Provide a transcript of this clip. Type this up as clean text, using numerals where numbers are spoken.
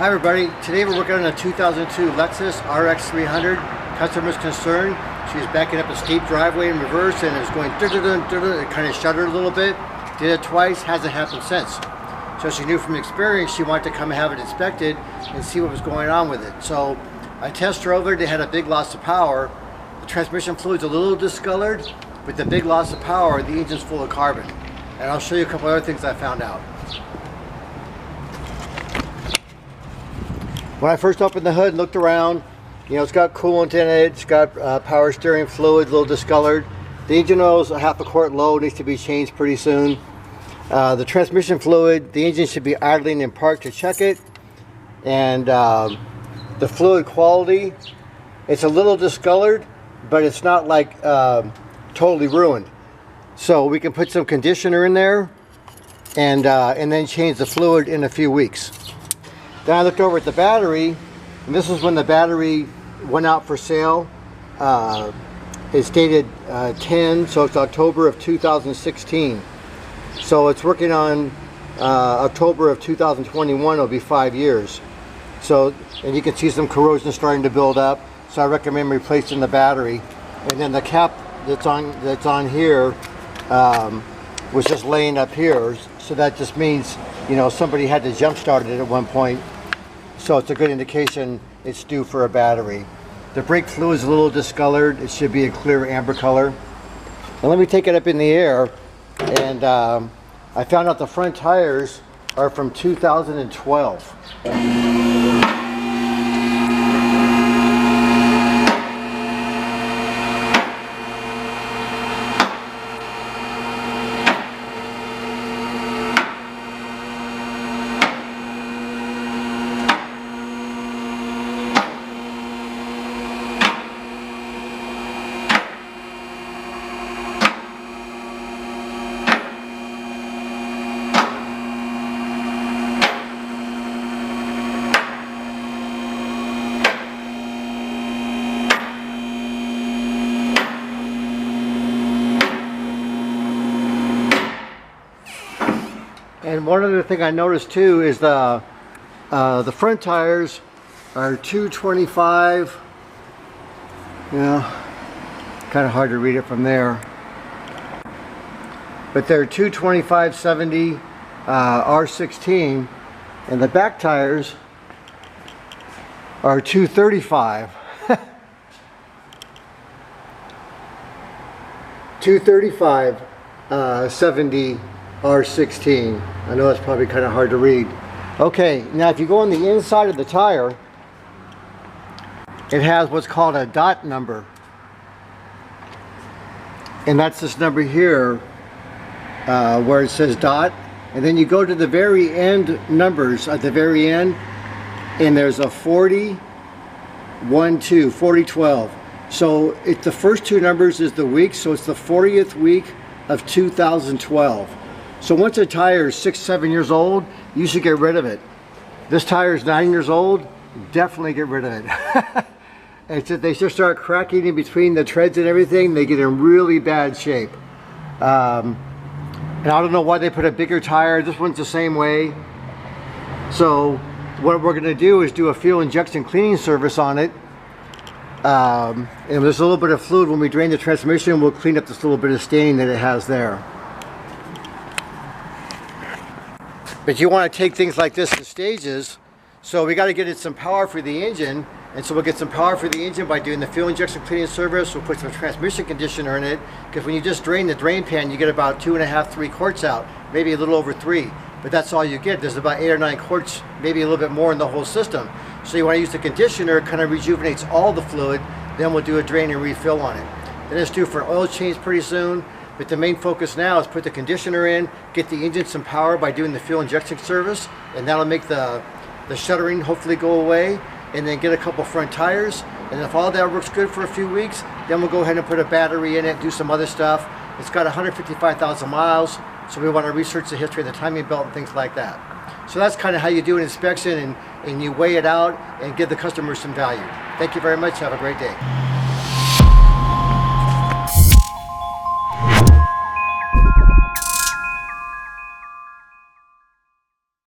Hi everybody, today we're working on a 2002 Lexus RX 300. Customer's concerned, she was backing up a steep driveway in reverse and it was going it kind of shuddered a little bit. Did it twice, hasn't happened since. So she knew from experience she wanted to come and have it inspected and see what was going on with it. So I test drove it, they had a big loss of power. The transmission fluid's a little discolored, but the big loss of power, the engine's full of carbon. And I'll show you a couple other things I found out. When I first opened the hood and looked around, you know, it's got coolant in it, it's got power steering fluid, a little discolored. The engine oil's a half a quart low, needs to be changed pretty soon. The transmission fluid, the engine should be idling in park to check it. And the fluid quality, it's a little discolored, but it's not like totally ruined. So we can put some conditioner in there and then change the fluid in a few weeks. Then I looked over at the battery, and this is when the battery went out for sale. It's dated 10, so it's October of 2016. So it's working on October of 2021, it'll be 5 years. So, and you can see some corrosion starting to build up, so I recommend replacing the battery. And then the cap that's on here was just laying up here, so that just means, you know, somebody had to jump start it at one point. So it's a good indication it's due for a battery. The brake fluid is a little discolored. It should be a clear amber color. Now let me take it up in the air, and I found out the front tires are from 2012. And one other thing I noticed too is the front tires are 225. Yeah, kind of hard to read it from there. But they're 225/70 R16, and the back tires are 235. 235 70 R16. I know that's probably kind of hard to read. Okay, now if you go on the inside of the tire, it has what's called a dot number. And that's this number here where it says dot. And then you go to the very end numbers at the very end, and there's a 40, 1, 2, 40, 12. So the first two numbers is the week, so it's the 40th week of 2012. So once a tire is 6-7 years old, you should get rid of it. This tire is 9 years old, definitely get rid of it. They just start cracking in between the treads and everything, they get in really bad shape. And I don't know why they put a bigger tire, this one's the same way. So what we're gonna do is do a fuel injection cleaning service on it. And there's a little bit of fluid, when we drain the transmission, we'll clean up this little bit of staining that it has there. But you want to take things like this in stages, so we got to get it some power for the engine, and so we'll get some power for the engine by doing the fuel injection cleaning service. We'll put some transmission conditioner in it, because when you just drain the drain pan, you get about 2.5–3 quarts out, maybe a little over 3, but that's all you get. There's about 8 or 9 quarts, maybe a little bit more in the whole system. So you want to use the conditioner, it kind of rejuvenates all the fluid, then we'll do a drain and refill on it. Then it's due for an oil change pretty soon. But the main focus now is put the conditioner in, get the engine some power by doing the fuel injection service, and that'll make the shuddering hopefully go away, and then get a couple front tires. And if all that works good for a few weeks, then we'll go ahead and put a battery in it, do some other stuff. It's got 155,000 miles, so we want to research the history of the timing belt and things like that. So that's kind of how you do an inspection, and you weigh it out and give the customer some value. Thank you very much. Have a great day.